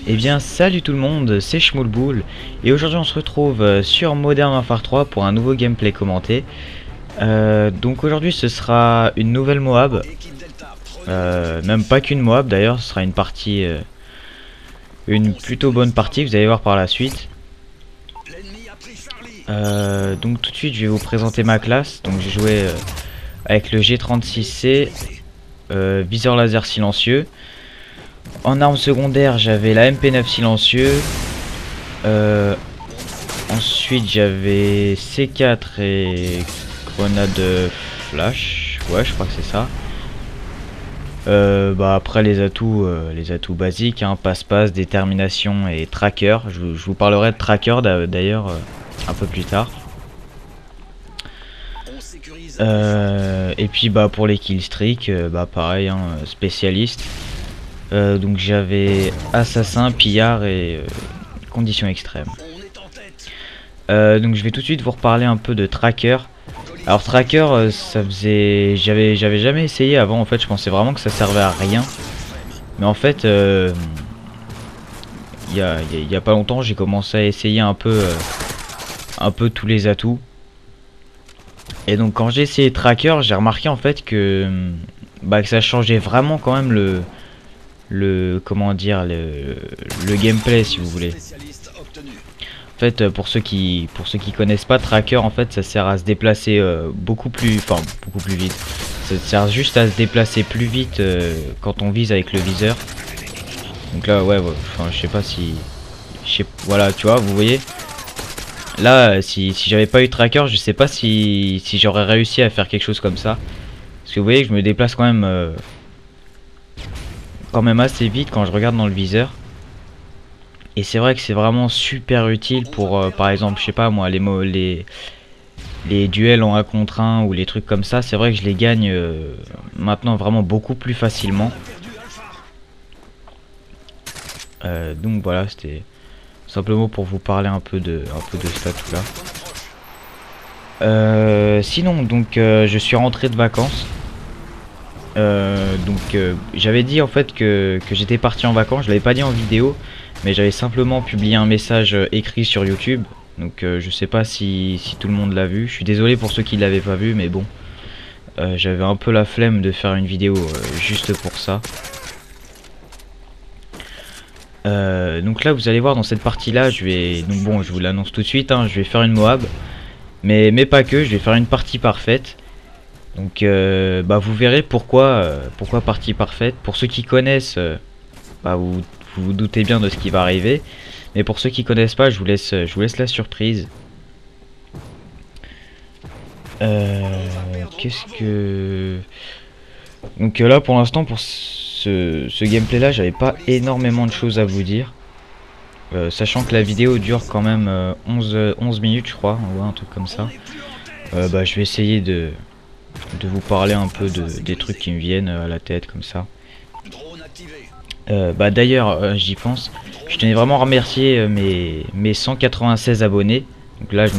Eh bien salut tout le monde, c'est Shmoulboul et aujourd'hui on se retrouve sur Modern Warfare 3 pour un nouveau gameplay commenté. Donc aujourd'hui ce sera une nouvelle Moab, même pas qu'une Moab d'ailleurs, ce sera une partie, une plutôt bonne partie, vous allez voir par la suite. Donc tout de suite je vais vous présenter ma classe. Donc j'ai joué avec le G36C, viseur laser silencieux. En arme secondaire j'avais la MP9 silencieux. Ensuite j'avais C4 et grenade flash. Ouais, je crois que c'est ça. Bah après les atouts basiques, hein, passe-passe, détermination et tracker. Je vous parlerai de tracker d'ailleurs un peu plus tard. Et puis bah pour les killstreaks, bah pareil, hein, spécialiste. Donc j'avais assassin, pillard et conditions extrêmes. Donc je vais tout de suite vous reparler un peu de tracker. Alors tracker, ça faisait, j'avais jamais essayé avant. En fait, je pensais vraiment que ça servait à rien. Mais en fait, il y a pas longtemps, j'ai commencé à essayer un peu tous les atouts. Et donc quand j'ai essayé tracker, j'ai remarqué en fait que que ça changeait vraiment quand même le comment dire le gameplay, si vous voulez. En fait, pour ceux qui connaissent pas, tracker, en fait, ça sert à se déplacer beaucoup plus vite. Ça sert juste à se déplacer plus vite quand on vise avec le viseur. Donc là, ouais, enfin, je sais pas si, voilà, tu vois, vous voyez. Là, si j'avais pas eu tracker, je sais pas si j'aurais réussi à faire quelque chose comme ça. Parce que vous voyez que je me déplace quand même assez vite quand je regarde dans le viseur. Et c'est vrai que c'est vraiment super utile pour, par exemple, je sais pas moi, les duels en 1 contre 1 ou les trucs comme ça. C'est vrai que je les gagne maintenant vraiment beaucoup plus facilement. Donc voilà, c'était simplement pour vous parler un peu de cet atout là. Sinon, donc je suis rentré de vacances. J'avais dit en fait que j'étais parti en vacances. Je l'avais pas dit en vidéo, mais j'avais simplement publié un message écrit sur YouTube. Donc je sais pas si tout le monde l'a vu. Je suis désolé pour ceux qui l'avaient pas vu, mais bon, j'avais un peu la flemme de faire une vidéo juste pour ça. Donc là vous allez voir dans cette partie là, donc bon, je vous l'annonce tout de suite, hein, je vais faire une Moab, mais pas que, je vais faire une partie parfaite. Donc vous verrez pourquoi partie parfaite. Pour ceux qui connaissent, vous vous doutez bien de ce qui va arriver. Mais pour ceux qui connaissent pas, je vous laisse la surprise. Qu'est-ce que... Donc là pour l'instant pour ce gameplay là, j'avais pas énormément de choses à vous dire. Sachant que la vidéo dure quand même 11 minutes je crois, ou un truc comme ça. Je vais essayer de vous parler un peu des trucs qui me viennent à la tête comme ça. D'ailleurs j'y pense, je tenais vraiment à remercier mes 196 abonnés. Donc là je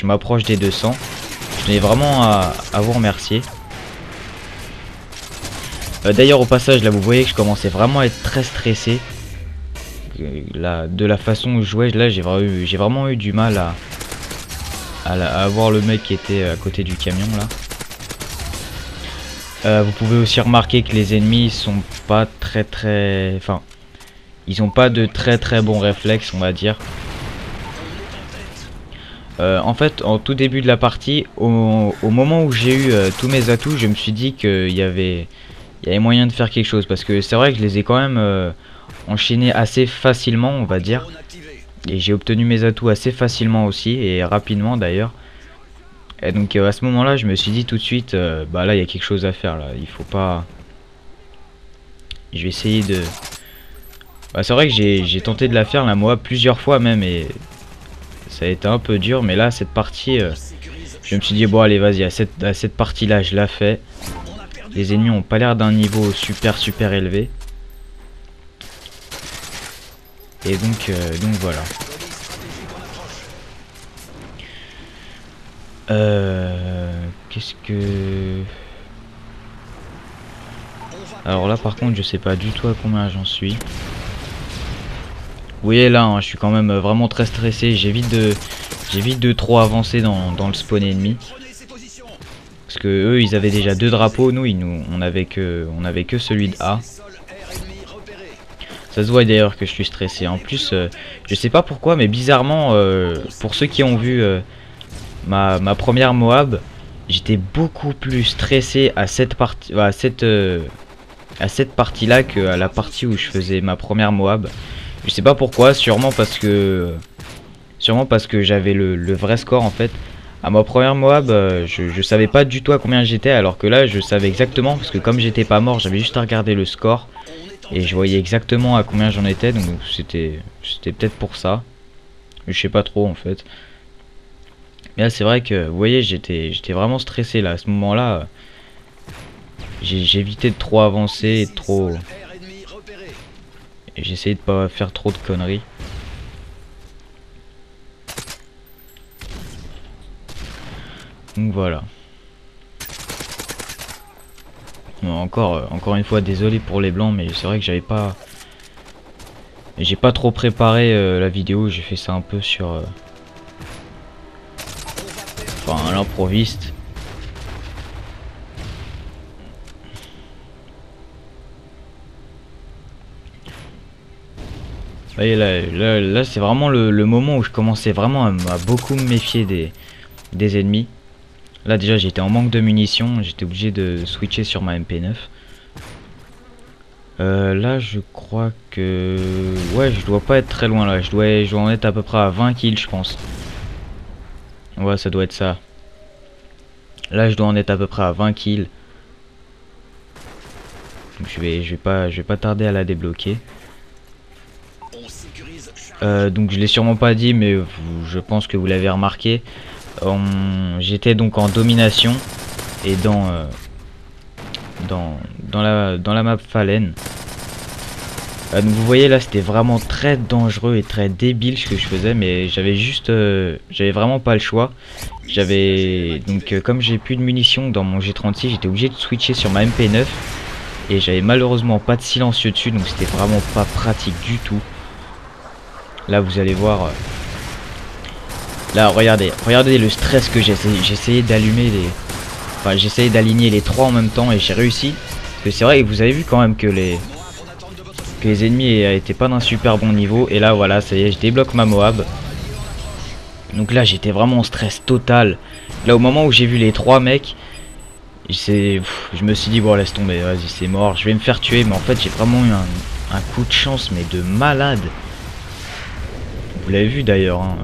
m'approche des 200. Je tenais vraiment à vous remercier. D'ailleurs au passage là vous voyez que je commençais vraiment à être très stressé. Là, de la façon où je jouais, là j'ai vraiment eu du mal à voir le mec qui était à côté du camion là. Vous pouvez aussi remarquer que les ennemis sont pas enfin, ils ont pas de très bons réflexes, on va dire. En fait, en tout début de la partie, au moment où j'ai eu tous mes atouts, je me suis dit qu'il y avait moyen de faire quelque chose, parce que c'est vrai que je les ai quand même enchaînés assez facilement, on va dire, et j'ai obtenu mes atouts assez facilement aussi, et rapidement d'ailleurs. Et donc à ce moment là je me suis dit tout de suite là il y a quelque chose à faire là, il faut pas, je vais essayer de, c'est vrai que j'ai tenté de la faire la moi plusieurs fois même, et ça a été un peu dur, mais là cette partie je me suis dit bon allez vas-y, à cette partie là je la fais. Les ennemis ont pas l'air d'un niveau super élevé, et donc voilà. Qu'est-ce que... Alors là par contre je sais pas du tout à combien j'en suis. Vous voyez là, hein, je suis quand même vraiment très stressé. J'évite de trop avancer dans le spawn ennemi. Parce que eux, ils avaient déjà 2 drapeaux. Nous, on avait que celui de A. Ça se voit d'ailleurs que je suis stressé. En plus, je sais pas pourquoi, mais bizarrement, pour ceux qui ont vu ma première Moab, j'étais beaucoup plus stressé à cette partie, à cette partie-là qu'à la partie où je faisais ma première Moab. Je sais pas pourquoi, sûrement parce que j'avais le vrai score en fait. À ma première Moab, je savais pas du tout à combien j'étais, alors que là je savais exactement, parce que comme j'étais pas mort, j'avais juste à regarder le score et je voyais exactement à combien j'en étais, donc c'était peut-être pour ça. Je sais pas trop en fait. Mais là c'est vrai que vous voyez, j'étais vraiment stressé là à ce moment-là. J'évitais de trop avancer et de trop, et j'essayais de pas faire trop de conneries. Donc voilà. Bon, encore une fois, désolé pour les blancs, mais c'est vrai que j'ai pas trop préparé la vidéo. J'ai fait ça un peu sur, enfin, à l'improviste. Vous voyez, là c'est vraiment le moment où je commençais vraiment à beaucoup me méfier des ennemis. Là déjà j'étais en manque de munitions, j'étais obligé de switcher sur ma MP9. Là je crois que... Ouais, je dois pas être très loin là, je dois en être à peu près à 20 kills je pense. Ouais, ça doit être ça. Là je dois en être à peu près à 20 kills. Donc je vais pas tarder à la débloquer. Donc je l'ai sûrement pas dit, mais je pense que vous l'avez remarqué. J'étais donc en domination et dans la map Fallen. Donc vous voyez là, c'était vraiment très dangereux et très débile ce que je faisais, mais j'avais vraiment pas le choix. Comme j'ai plus de munitions dans mon G36, j'étais obligé de switcher sur ma MP9 et j'avais malheureusement pas de silencieux dessus, donc c'était vraiment pas pratique du tout. Là vous allez voir. Là regardez le stress que j'essayais d'allumer les... Enfin j'essayais d'aligner les 3 en même temps et j'ai réussi. Parce que c'est vrai que vous avez vu quand même que les ennemis étaient pas d'un super bon niveau. Et là voilà, ça y est, je débloque ma Moab. Donc là j'étais vraiment en stress total. Là au moment où j'ai vu les 3 mecs, je me suis dit bon laisse tomber, vas-y c'est mort, je vais me faire tuer. Mais en fait j'ai vraiment eu un coup de chance mais de malade. Vous l'avez vu d'ailleurs, hein.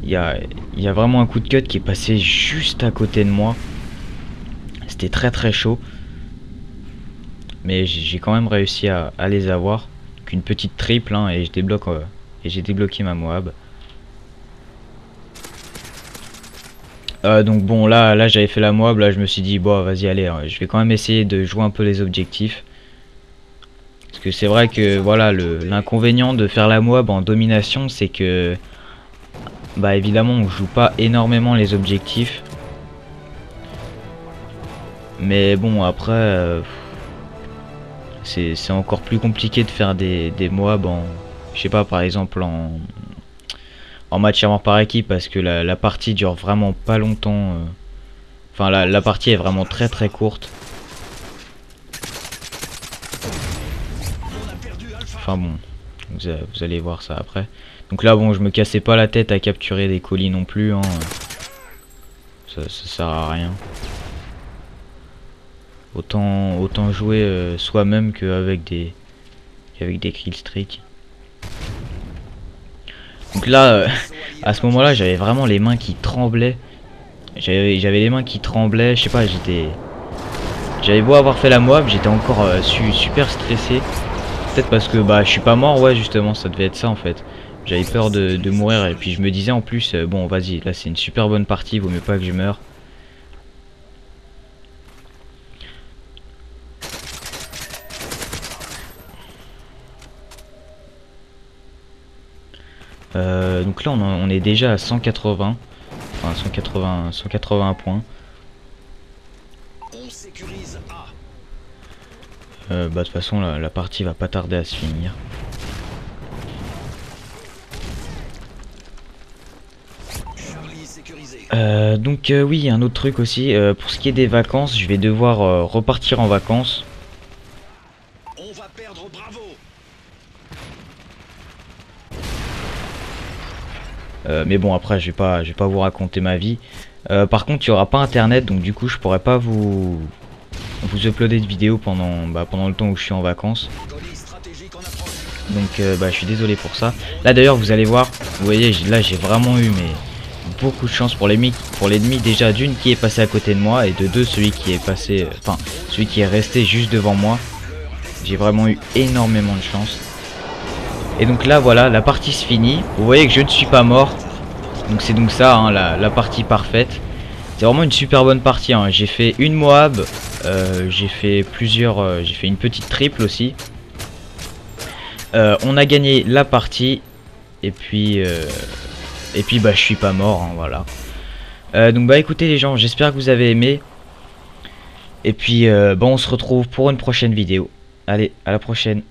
Il y a vraiment un coup de cut qui est passé juste à côté de moi. C'était très très chaud. Mais j'ai quand même réussi à les avoir. Donc une petite triple hein, et j'ai débloqué ma Moab. Donc bon là j'avais fait la Moab, là je me suis dit bon vas-y allez, hein, je vais quand même essayer de jouer un peu les objectifs. Parce que c'est vrai que voilà, l'inconvénient de faire la Moab en domination, c'est que bah évidemment on joue pas énormément les objectifs. Mais bon après c'est encore plus compliqué de faire des Moab en... Je sais pas, par exemple en match à mort par équipe, parce que la partie dure vraiment pas longtemps. Enfin la partie est vraiment très très courte. Enfin bon, vous allez voir ça après. Donc là bon, je me cassais pas la tête à capturer des colis non plus hein. Ça sert à rien. Autant jouer soi-même qu'avec des killstreaks. Donc là à ce moment là j'avais vraiment les mains qui tremblaient. J'avais les mains qui tremblaient, je sais pas, j'avais beau avoir fait la Moab, j'étais encore super stressé. Peut-être parce que bah je suis pas mort, ouais justement ça devait être ça en fait. J'avais peur de mourir et puis je me disais en plus bon vas-y, là c'est une super bonne partie, vaut mieux pas que je meure. Donc là on est déjà à 180. Enfin 181 points. Bah de toute façon la partie va pas tarder à se finir. Donc oui, un autre truc aussi, pour ce qui est des vacances, je vais devoir repartir en vacances. On va perdre Bravo. Mais bon, après je vais pas vous raconter ma vie. Par contre, il y aura pas internet, donc du coup je pourrais pas vous uploader de vidéos pendant le temps où je suis en vacances. Colis stratégique en approche. Donc je suis désolé pour ça. Là d'ailleurs vous allez voir, vous voyez là j'ai vraiment eu beaucoup de chance pour l'ennemi déjà, d'une qui est passé à côté de moi, et de deux celui qui est passé, enfin celui qui est resté juste devant moi. J'ai vraiment eu énormément de chance. Et donc là voilà, la partie se finit. Vous voyez que je ne suis pas mort. Donc c'est donc ça hein, la partie parfaite. C'est vraiment une super bonne partie hein. J'ai fait une Moab, j'ai fait j'ai fait une petite triple aussi. On a gagné la partie. Et puis bah je suis pas mort hein, voilà. Donc bah écoutez les gens, j'espère que vous avez aimé. Et puis bon on se retrouve pour une prochaine vidéo. Allez, à la prochaine.